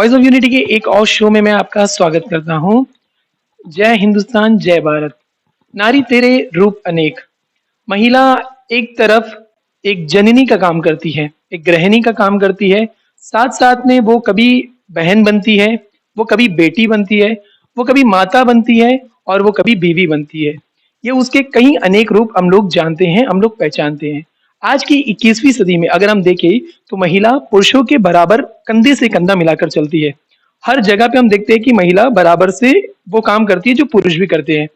Voice of unity के एक और शो में मैं आपका स्वागत करता हूँ। जय हिंदुस्तान, जय भारत। नारी तेरे रूप अनेक। महिला एक तरफ एक जननी का काम करती है, एक गृहिणी का काम करती है, साथ-साथ में वो कभी बहन बनती है, वो कभी बेटी बनती है, वो कभी माता बनती है और वो कभी बीवी बनती है। ये उसके कई अनेक रूप हम लोग जानते हैं, हम लोग पहचानते हैं। आज की 21वीं सदी में अगर हम देखें तो महिला पुरुषों के बराबर कंधे से कंधा मिलाकर चलती है। हर जगह पे हम देखते हैं कि महिला बराबर से वो काम करती है जो पुरुष भी करते हैं।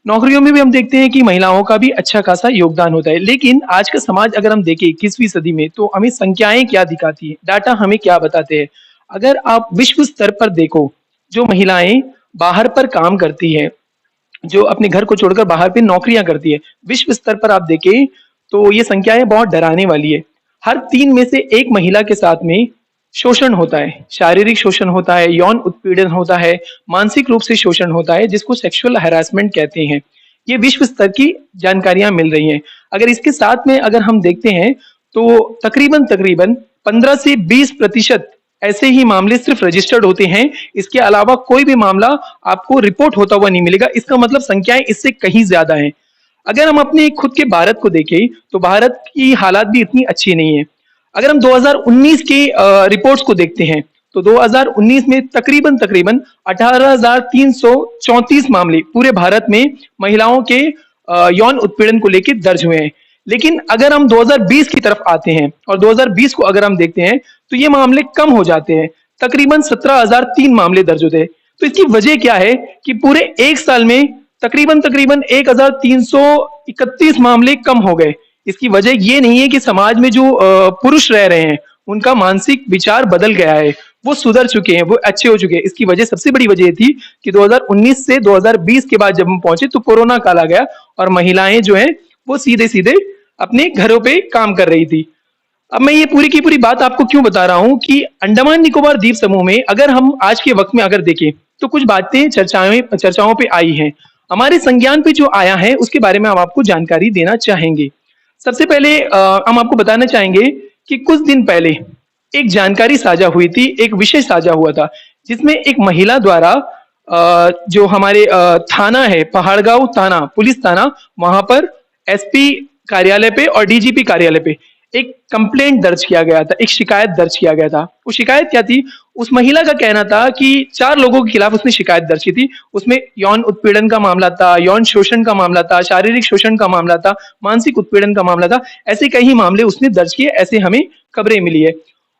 नौकरियों में भी हम देखते हैं कि महिलाओं का भी अच्छा खासा योगदान होता है। लेकिन आज का समाज अगर हम देखें 21वीं सदी में तो हमें संख्याएँ क्या दिखाती हैं, डाटा हमें क्या बताते हैं। अगर आप विश्व स्तर पर देखो, जो महिलाएँ बाहर पर काम करती हैं, जो अपने घर को छोड़कर बाहर पे नौकरियाँ करती है, विश्व स्तर पर आप देखें तो ये संख्याएँ बहुत डराने वाली है। हर 3 में से 1 महिला के साथ में शोषण होता है, शारीरिक शोषण होता है, यौन उत्पीड़न होता है, मानसिक रूप से शोषण होता है जिसको सेक्सुअल हैरेसमेंट कहते हैं। ये विश्व स्तर की जानकारियाँ मिल रही हैं। अगर इसके साथ में अगर हम देखते हैं तो तकरीबन-तकरीबन 15 से 20% ऐसे ही मामले सिर्फ रजिस्टर्ड होते हैं। इसके अलावा कोई भी मामला आपको रिपोर्ट होता हुआ नहीं मिलेगा। इसका मतलब संख्याएँ इससे कहीं ज़्यादा हैं। अगर हम अपने खुद के भारत को देखें, तो भारत की हालात भी इतनी अच्छी नहीं है। अगर हम 2019 के रिपोर्ट्स को देखते हैं, तो 2019 में तकरीबन-तकरीबन 18,334 मामले पूरे भारत में महिलाओं के यौन उत्पीड़न को लेके दर्ज हुए हैं। लेकिन अगर हम 2020 की तरफ आते हैं और 2020 को अगर हम देखते हैं, तो ये मामले कम हो जाते हैं। तकरीबन 17,003 मामले दर्ज होते हैं। तो इसकी वजह क्या है कि पूरे 1 साल में तकरीबन 1331 मामले कम हो गए। इसकी वजह ये नहीं है कि समाज में जो पुरुष रह रहे हैं, उनका मानसिक विचार बदल गया है, वो सुधर चुके हैं, वो अच्छे हो चुके हैं। इसकी वजह सबसे बड़ी वजह ये थी कि 2019 से 2020 के बाद जब हम पहुँचे तो कोरोना काल आ गया और महिलाएँ जो हैं, वो सीधे-सीधे अपने घरों पे काम कर रही थी। अब मैं ये पूरी की पूरी बात आपको क्यों बता रहा हूँ कि अंडमान निकोबार द्वीप समूह में अगर हम आज के वक़्त में अगर देखें, तो कुछ बातें चर्चाओं पे आई हैं। हमारे संज्ञान पे जो आया है, उसके बारे में हम आपको जानकारी देना चाहेंगे। सबसे पहले हम आपको बताना चाहेंगे कि कुछ दिन पहले एक जानकारी साझा हुई थी, एक विषय साझा हुआ था, जिसमें एक महिला द्वारा जो हमारे थाना है, पहाड़गाँव थाना, पुलिस थाना, वहाँ पर एसपी कार्यालय पे और डीजीपी कार्यालय पे एक कंप्लेंट दर्ज किया गया था, एक शिकायत दर्ज किया गया था। वो शिकायत क्या थी? उस महिला का कहना था कि 4 लोगों के खिलाफ उसने शिकायत दर्ज की थी। उसमें यौन उत्पीड़न का मामला था, यौन शोषण का मामला था, शारीरिक शोषण का मामला था, मानसिक उत्पीड़न का मामला था। ऐसे कई मामले उसने दर्ज किए, ऐसे हमें खबरें मिली है।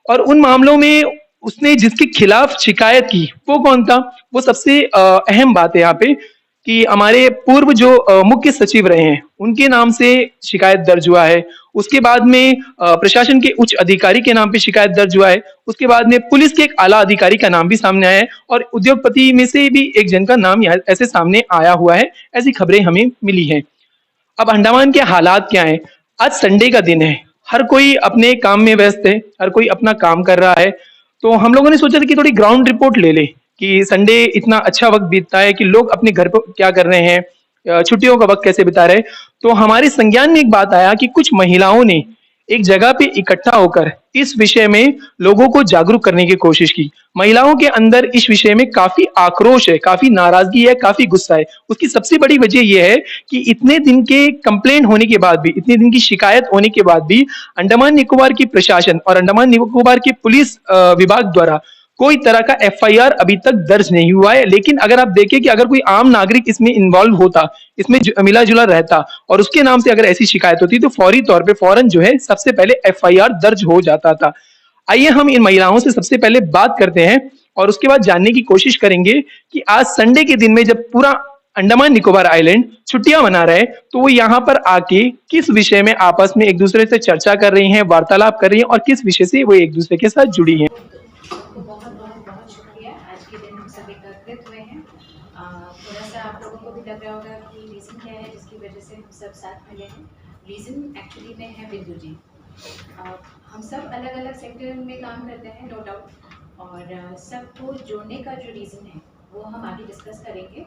और उन मामलों में उसने जिसके खिलाफ शिकायत की, वो कौन था? वो सबसे अहम बात है यहाँ पे कि हमारे पूर्व जो मुख्य सचिव रहे हैं, उनके नाम से शिकायत दर्ज हुआ है। उसके बाद में प्रशासन के उच्च अधिकारी के नाम पे शिकायत दर्ज हुआ है। उसके बाद में पुलिस के एक आला अधिकारी का नाम भी सामने आया है और उद्योगपति में से भी एक जन का नाम यहाँ ऐसे सामने आया हुआ है। ऐसी खबरें हमें मिली हैं। अब अंडमान के हालात क्या हैं? आज संडे का दिन है, हर कोई अपने काम में व्यस्त है, हर कोई अपना काम कर रहा है। तो हम लोगों ने सोचा था कि थोड़ी ग्राउंड रिपोर्ट ले लें कि संडे इतना अच्छा वक़्त बीतता है कि लोग अपने घर पे क्या कर रहे हैं, छुट्टियों का वक़्त कैसे बिता रहे हैं। तो हमारे संज्ञान में एक बात आया कि कुछ महिलाओं ने एक जगह पे इकट्ठा होकर इस विषय में लोगों को जागरूक करने की कोशिश की। महिलाओं के अंदर इस विषय में काफ़ी आक्रोश है, काफ़ी नाराज़गी है, काफ़ी गुस्सा है। उसकी सबसे बड़ी वजह ये है कि इतने दिन के कंप्लेंट होने के बाद भी, इतने दिन की शिकायत होने के बाद भी अंडमान निकोबार की प्रशासन और अंडमान निकोबार की पुलिस विभाग द्वारा कोई तरह का एफआईआर अभी तक दर्ज नहीं हुआ है। लेकिन अगर आप देखें कि अगर कोई आम नागरिक इसमें इन्वॉल्व होता, इसमें मिला-जुला रहता और उसके नाम से अगर ऐसी शिकायत होती तो फौरी तौर पे फौरन जो है सबसे पहले एफआईआर दर्ज हो जाता था। आइए हम इन महिलाओं से सबसे पहले बात करते हैं और उसके बाद जानने की कोशिश करेंगे कि आज संडे के दिन में जब पूरा अंडमान निकोबार आइलैंड छुट्टियां मना रहे हैं, तो वो यहाँ पर आके किस विषय में आपस में एक दूसरे से चर्चा कर रही हैं, वार्तालाप कर रही हैं और किस विषय से वो एक दूसरे के साथ जुड़ी हैं। आपको बहुत बहुत बहुत शुक्रिया। आज के दिन हम सब एकत्रित हुए हैं। थोड़ा सा आप लोगों को भी लग रहा होगा कि रीज़न क्या है जिसकी वजह से हम सब साथ मिले हैं। रीज़न एक्चुअली में है बिंदु जी। हम सब अलग अलग सेक्टर में काम करते हैं, नो डाउट, और सबको जोड़ने का जो रीज़न है वो हम आगे डिस्कस करेंगे।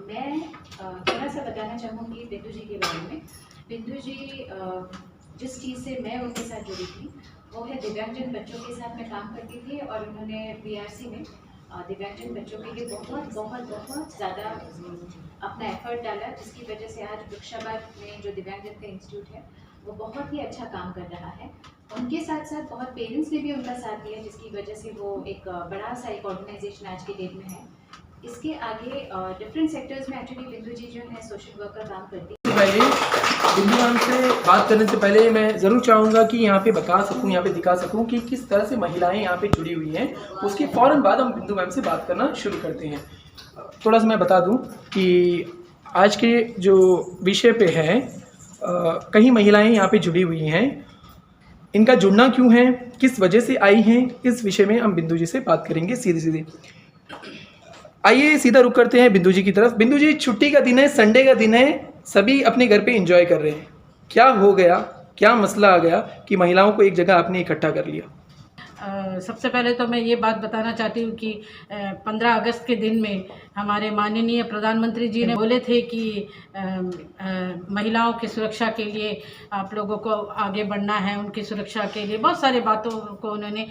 मैं थोड़ा सा बताना चाहूँगी बिंदु जी के बारे में। बिंदु जी जिस चीज़ से मैं उनके साथ जुड़ी थी वो है दिव्यांगजन बच्चों के साथ मैं काम करती थी, और उन्होंने बीआरसी में दिव्यांगजन बच्चों के लिए बहुत बहुत बहुत ज़्यादा अपना एफर्ट डाला, जिसकी वजह से आज वृक्षाबाद में जो दिव्यांगजन का इंस्टीट्यूट है वो बहुत ही अच्छा काम कर रहा है। उनके साथ साथ बहुत पेरेंट्स ने भी उनका साथ दिया, जिसकी वजह से वो एक बड़ा सा एक ऑर्गेनाइजेशन आज के डेट में है। इसके आगे डिफरेंट सेक्टर्स में एक्चुअली बिंदु जी जो है सोशल वर्क का काम करती है। पहले बिंदु मैम से बात करने से पहले मैं ज़रूर चाहूँगा कि यहाँ पे बता सकूँ, यहाँ पे दिखा सकूँ कि किस तरह से महिलाएं यहाँ पे जुड़ी हुई हैं। उसके फ़ौरन बाद हम बिंदु मैम से बात करना शुरू करते हैं। थोड़ा सा मैं बता दूँ कि आज के जो विषय पे है, कई महिलाएं यहाँ पे जुड़ी हुई हैं। इनका जुड़ना क्यों है, किस वजह से आई हैं, इस विषय में हम बिंदु जी से बात करेंगे सीधे सीधे। आइए सीधा रुक करते हैं बिंदु जी की तरफ। बिंदु जी, छुट्टी का दिन है, संडे का दिन है, सभी अपने घर पे एंजॉय कर रहे हैं। क्या हो गया, क्या मसला आ गया कि महिलाओं को एक जगह आपने इकट्ठा कर लिया? सबसे पहले तो मैं ये बात बताना चाहती हूँ कि 15 अगस्त के दिन में हमारे माननीय प्रधानमंत्री जी ने बोले थे कि महिलाओं की सुरक्षा के लिए आप लोगों को आगे बढ़ना है, उनकी सुरक्षा के लिए बहुत सारे बातों को उन्होंने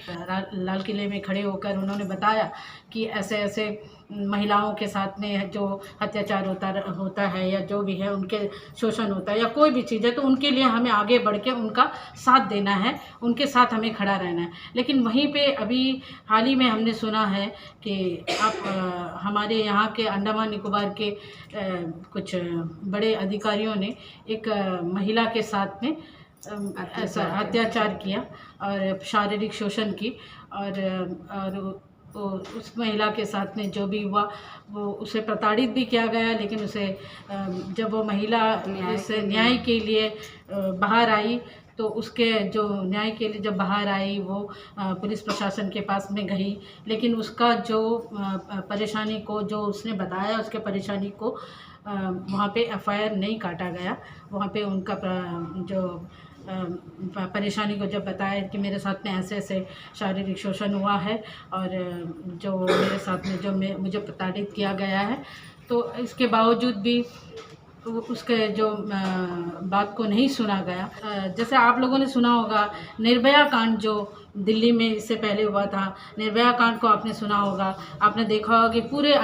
लाल किले में खड़े होकर उन्होंने बताया कि ऐसे ऐसे महिलाओं के साथ में जो अत्याचार होता है या जो भी है उनके शोषण होता है या कोई भी चीज़ है, तो उनके लिए हमें आगे बढ़ के उनका साथ देना है, उनके साथ हमें खड़ा रहना है। लेकिन वहीं पे अभी हाल ही में हमने सुना है कि आप हमारे यहाँ के अंडमान निकोबार के कुछ बड़े अधिकारियों ने एक महिला के साथ में ऐसा अत्याचार किया और शारीरिक शोषण की, और उस महिला के साथ में जो भी हुआ वो उसे प्रताड़ित भी किया गया। लेकिन उसे जब वो महिला इस न्याय के लिए बाहर आई, तो उसके जो न्याय के लिए जब बाहर आई वो पुलिस प्रशासन के पास में गई, लेकिन उसका जो परेशानी को जो उसने बताया, उसके परेशानी को वहाँ पे एफआईआर नहीं काटा गया। वहाँ पे उनका जो परेशानी को जब बताया कि मेरे साथ में ऐसे ऐसे शारीरिक शोषण हुआ है और जो मेरे साथ में जो मुझे प्रताड़ित किया गया है, तो इसके बावजूद भी उसके जो बात को नहीं सुना गया। जैसे आप लोगों ने सुना होगा निर्भया कांड जो दिल्ली में इससे पहले हुआ था, निर्भया कांड को आपने सुना होगा, आपने देखा होगा कि पूरे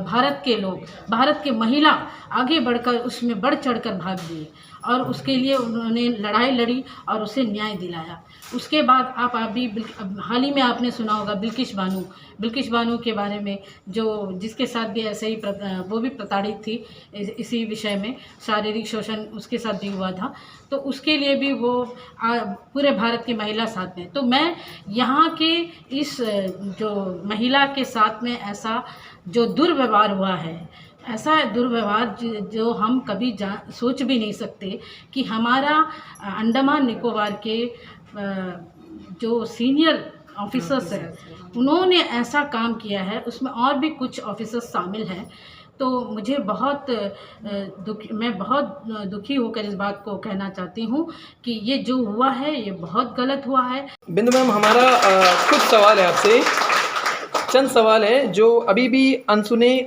भारत के लोग, भारत के महिला आगे बढ़कर उसमें बढ़ चढ़कर भाग दिए और उसके लिए उन्होंने लड़ाई लड़ी और उसे न्याय दिलाया। उसके बाद आप अभी हाल ही में आपने सुना होगा बिल्किश बानो के बारे में, जो जिसके साथ भी ऐसे ही वो भी प्रताड़ित थी इसी विषय में, शारीरिक शोषण उसके साथ भी हुआ था, तो उसके लिए भी वो पूरे भारत की महिला साथ में। तो मैं यहाँ के इस जो महिला के साथ में ऐसा जो दुर्व्यवहार हुआ है, ऐसा दुर्व्यवहार जो हम कभी सोच भी नहीं सकते कि हमारा अंडमान निकोबार के जो सीनियर ऑफिसर्स हैं उन्होंने ऐसा काम किया है, उसमें और भी कुछ ऑफिसर्स शामिल हैं। तो मुझे मैं बहुत दुखी होकर इस बात को कहना चाहती हूँ कि ये जो हुआ है ये बहुत गलत हुआ है। बिंदु मैम, हमारा कुछ सवाल है आपसे, चंद सवाल है जो अभी भी अनसुने,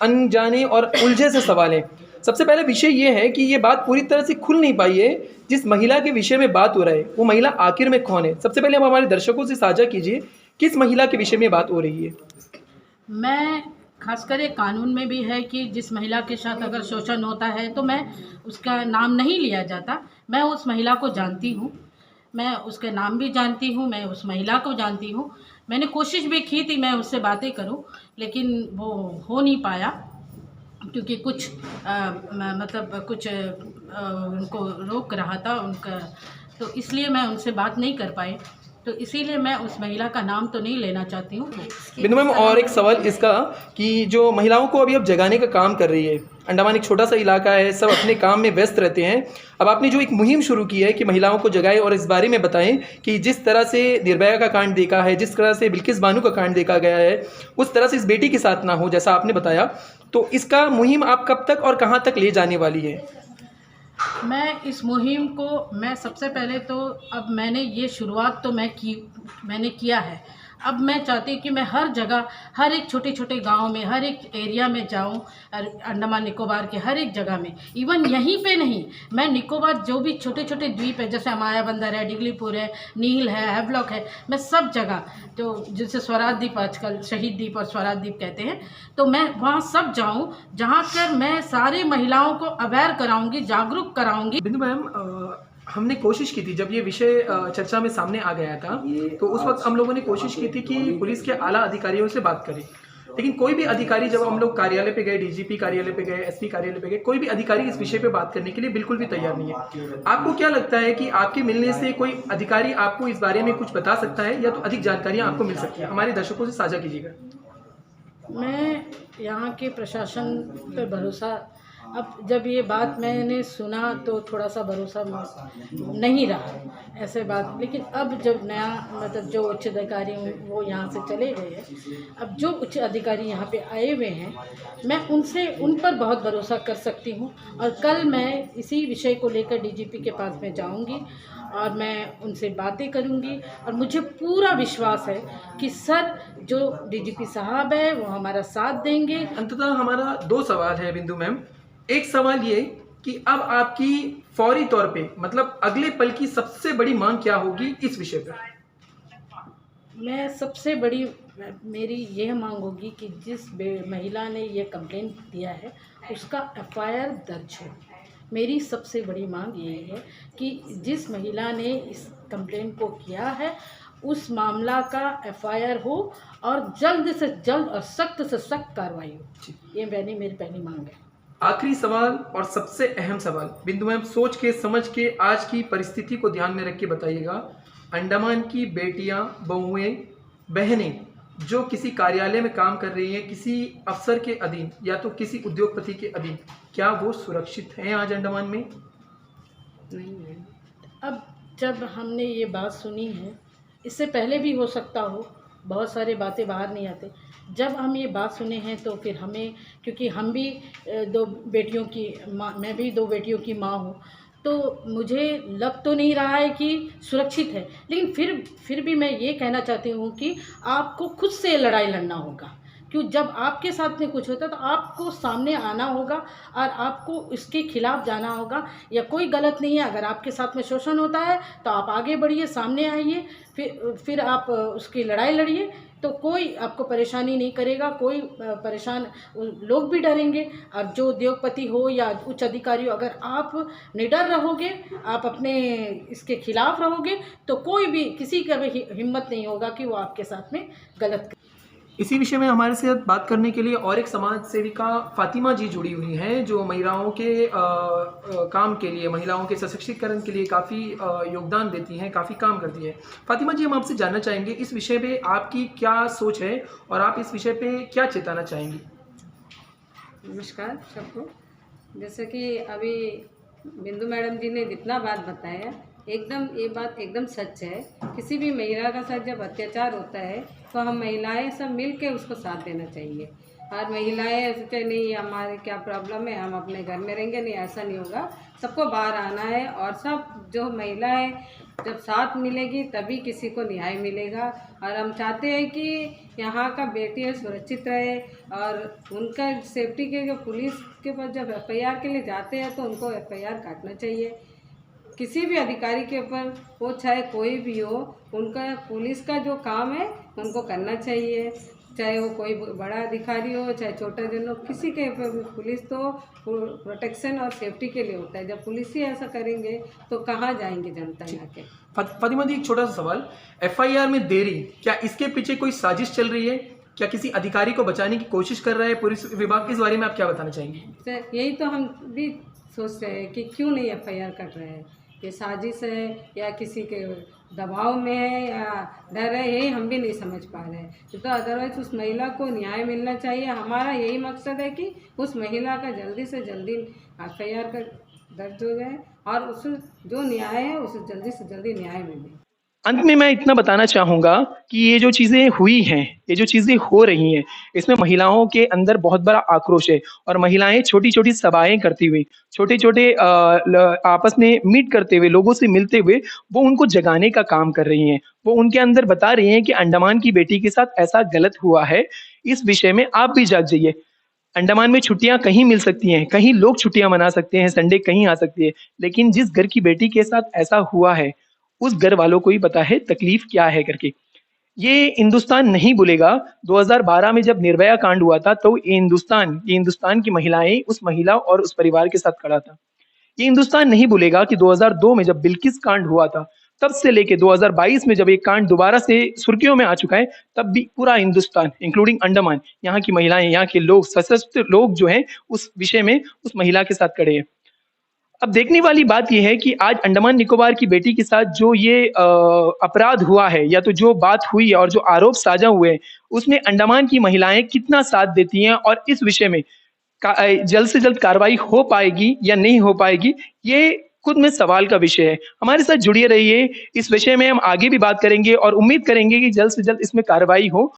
अनजाने और उलझे से सवाल हैं। सबसे पहले विषय ये है कि ये बात पूरी तरह से खुल नहीं पाई है। जिस महिला के विषय में बात हो रहा है वो महिला आखिर में कौन है? सबसे पहले हम हमारे दर्शकों से साझा कीजिए किस महिला के विषय में बात हो रही है। मैं खासकर एक कानून में भी है कि जिस महिला के साथ अगर शोषण होता है तो मैं उसका नाम नहीं लिया जाता। मैं उस महिला को जानती हूँ, मैं उसके नाम भी जानती हूँ, मैं उस महिला को जानती हूँ। मैंने कोशिश भी की थी मैं उससे बातें करूँ, लेकिन वो हो नहीं पाया क्योंकि कुछ कुछ उनको रोक रहा था उनका, तो इसलिए मैं उनसे बात नहीं कर पाई। तो इसीलिए मैं उस महिला का नाम तो नहीं लेना चाहती हूँ। बिंदु मैम, और एक सवाल इसका कि जो महिलाओं को अभी अब जगाने का काम कर रही है, अंडमान एक छोटा सा इलाका है, सब अपने काम में व्यस्त रहते हैं। अब आपने जो एक मुहिम शुरू की है कि महिलाओं को जगाएं और इस बारे में बताएं कि जिस तरह से निर्भया का कांड देखा है, जिस तरह से बिल्किस बानो का कांड देखा गया है, उस तरह से इस बेटी के साथ ना हो जैसा आपने बताया, तो इसका मुहिम आप कब तक और कहाँ तक ले जाने वाली है? मैं इस मुहिम को, मैं सबसे पहले तो अब मैंने ये शुरुआत तो मैंने किया है। अब मैं चाहती हूँ कि मैं हर जगह, हर एक छोटे छोटे गांव में, हर एक एरिया में जाऊं, और अंडमान निकोबार के हर एक जगह में, इवन यहीं पे नहीं, मैं निकोबार जो भी छोटे छोटे द्वीप है, जैसे अमाया बंदर है, डिगलीपुर है, नील है, हैवलॉक है, मैं सब जगह, जो जिसे स्वराज द्वीप आजकल शहीद द्वीप और स्वराज द्वीप कहते हैं, तो मैं वहाँ सब जाऊँ, जहाँ कर मैं सारी महिलाओं को अवेयर कराऊंगी, जागरूक कराऊंगी। बिंदु मैम, हमने कोशिश की थी जब ये विषय चर्चा में सामने आ गया था, तो उस वक्त हम लोगों ने कोशिश की थी कि पुलिस के आला अधिकारियों से बात करें, लेकिन कोई भी अधिकारी, जब हम लोग कार्यालय पे गए, डीजीपी कार्यालय पे गए, एसपी कार्यालय पे गए, कोई भी अधिकारी इस विषय पे बात करने के लिए बिल्कुल भी तैयार नहीं है। आपको क्या लगता है कि आपके मिलने से कोई अधिकारी आपको इस बारे में कुछ बता सकता है, या तो अधिक जानकारियां आपको मिल सकती है? हमारे दर्शकों से साझा कीजिएगा। मैं यहाँ के प्रशासन पर भरोसा, अब जब ये बात मैंने सुना तो थोड़ा सा भरोसा नहीं रहा ऐसे बात, लेकिन अब जब नया, मतलब जो उच्च अधिकारी हूँ वो यहाँ से चले गए हैं, अब जो उच्च अधिकारी यहाँ पे आए हुए हैं, मैं उन पर बहुत भरोसा कर सकती हूँ। और कल मैं इसी विषय को लेकर डीजीपी के पास में जाऊँगी और मैं उनसे बातें करूंगी, और मुझे पूरा विश्वास है कि सर, जो डीजीपी साहब है वो हमारा साथ देंगे। अंततः हमारा 2 सवाल है बिंदु मैम। एक सवाल ये कि अब आपकी फौरी तौर पे, मतलब अगले पल की सबसे बड़ी मांग क्या होगी इस विषय पर? मैं सबसे बड़ी मेरी यह मांग होगी कि जिस महिला ने यह कंप्लेंट दिया है उसका एफआईआर दर्ज हो। मेरी सबसे बड़ी मांग यही है कि जिस महिला ने इस कंप्लेंट को किया है उस मामला का एफआईआर हो, और जल्द से जल्द और सख्त से सख्त कार्रवाई हो। ये मेरी पहली मांग है। आखिरी सवाल और सबसे अहम सवाल, बिंदु मैम, सोच के समझ के आज की परिस्थिति को ध्यान में रख के बताइएगा, अंडमान की बेटियां, बहुएं, बहनें जो किसी कार्यालय में काम कर रही हैं, किसी अफसर के अधीन या तो किसी उद्योगपति के अधीन, क्या वो सुरक्षित हैं आज अंडमान में? नहीं है। अब जब हमने ये बात सुनी है, इससे पहले भी हो सकता हो, बहुत सारी बातें बाहर नहीं आते, जब हम ये बात सुने हैं तो फिर हमें, क्योंकि हम भी 2 बेटियों की माँ, मैं भी 2 बेटियों की माँ हूँ, तो मुझे लग तो नहीं रहा है कि सुरक्षित है, लेकिन फिर भी मैं ये कहना चाहती हूँ कि आपको खुद से लड़ाई लड़ना होगा, क्यों जब आपके साथ में कुछ होता है तो आपको सामने आना होगा और आपको इसके खिलाफ जाना होगा। या कोई गलत नहीं है, अगर आपके साथ में शोषण होता है तो आप आगे बढ़िए, सामने आइए, फिर आप उसकी लड़ाई लड़िए, तो कोई आपको परेशानी नहीं करेगा, कोई परेशान, लोग भी डरेंगे। और जो उद्योगपति हो या उच्च अधिकारी हो, अगर आप निडर रहोगे, आप अपने इसके खिलाफ रहोगे, तो कोई भी, किसी का भी हिम्मत नहीं होगा कि वो आपके साथ में गलत। इसी विषय में हमारे साथ बात करने के लिए और एक समाज सेविका फातिमा जी जुड़ी हुई हैं, जो महिलाओं के काम के लिए, महिलाओं के सशक्तिकरण के लिए काफ़ी योगदान देती हैं, काफ़ी काम करती हैं। फातिमा जी, हम आपसे जानना चाहेंगे इस विषय पे आपकी क्या सोच है और आप इस विषय पे क्या चेताना चाहेंगी? नमस्कार सबको। जैसे कि अभी बिंदु मैडम जी ने जितना बात बताया, एकदम ये बात एकदम सच है। किसी भी महिला का साथ जब अत्याचार होता है तो हम महिलाएं सब मिल के उसको साथ देना चाहिए। और महिलाएं सोचे नहीं हमारे क्या प्रॉब्लम है, हम अपने घर में रहेंगे, नहीं, ऐसा नहीं होगा। सबको बाहर आना है, और सब जो महिलाएं जब साथ मिलेगी तभी किसी को न्याय मिलेगा। और हम चाहते हैं कि यहाँ का बेटियां सुरक्षित रहे, और उनका सेफ्टी के जो पुलिस के पास जब एफआईआर के लिए जाते हैं तो उनको एफआईआर काटना चाहिए। किसी भी अधिकारी के ऊपर, वो चाहे कोई भी हो, उनका पुलिस का जो काम है उनको करना चाहिए, चाहे वो कोई बड़ा अधिकारी हो चाहे छोटा जन हो, किसी के ऊपर भी। पुलिस तो प्रोटेक्शन और सेफ्टी के लिए होता है। जब पुलिस ही ऐसा करेंगे तो कहाँ जाएंगे जनता यहाँ के। फातिमा जी, एक छोटा सा सवाल, एफआईआर में देरी, क्या इसके पीछे कोई साजिश चल रही है? क्या किसी अधिकारी को बचाने की कोशिश कर रहा है पुलिस विभाग? इस बारे में आप क्या बताना चाहेंगे? यही तो हम भी सोच रहे हैं कि क्यों नहीं एफआईआर कट रहे हैं, ये साजिश है या किसी के दबाव में है या डर है, यही हम भी नहीं समझ पा रहे हैं। तो अदरवाइज उस महिला को न्याय मिलना चाहिए। हमारा यही मकसद है कि उस महिला का जल्दी से जल्दी एफआईआर का दर्ज हो जाए और उस जो न्याय है उसे जल्दी से जल्दी न्याय मिले। अंत में मैं इतना बताना चाहूँगा कि ये जो चीज़ें हुई हैं, ये जो चीज़ें हो रही हैं, इसमें महिलाओं के अंदर बहुत बड़ा आक्रोश है और महिलाएँ छोटी-छोटी सभाएँ करती हुई, छोटे-छोटे आपस में मीट करते हुए, लोगों से मिलते हुए, वो उनको जगाने का काम कर रही हैं। वो उनके अंदर बता रही हैं कि अंडमान की बेटी के साथ ऐसा गलत हुआ है, इस विषय में आप भी जाग जाइए। अंडमान में छुट्टियाँ कहीं मिल सकती हैं, कहीं लोग छुट्टियाँ मना सकते हैं, संडे कहीं आ सकती है, लेकिन जिस घर की बेटी के साथ ऐसा हुआ है, उस घर वालों को ही पता है तकलीफ क्या है करके। ये हिंदुस्तान नहीं भूलेगा। 2012 में जब निर्भया कांड हुआ था, तो ये हिंदुस्तान की महिलाएँ उस महिला और उस परिवार के साथ खड़ा था। ये हिंदुस्तान नहीं भूलेगा कि 2002 में जब बिल्किस कांड हुआ था, तब से लेके 2022 में जब ये कांड दोबारा से सुर्खियों में आ चुका है, तब भी पूरा हिंदुस्तान इंक्लूडिंग अंडमान, यहाँ की महिलाएँ, यहाँ के लोग, सशस्त्र लोग जो हैं, उस विषय में उस महिला के साथ खड़े हैं। अब देखने वाली बात ये है कि आज अंडमान निकोबार की बेटी के साथ जो ये अपराध हुआ है या तो जो बात हुई है और जो आरोप साझा हुए हैं, उसमें अंडमान की महिलाएँ कितना साथ देती हैं और इस विषय में जल्द से जल्द कार्रवाई हो पाएगी या नहीं हो पाएगी, ये खुद में सवाल का विषय है। हमारे साथ जुड़े रहिए, इस विषय में हम आगे भी बात करेंगे और उम्मीद करेंगे कि जल्द से जल्द इसमें कार्रवाई हो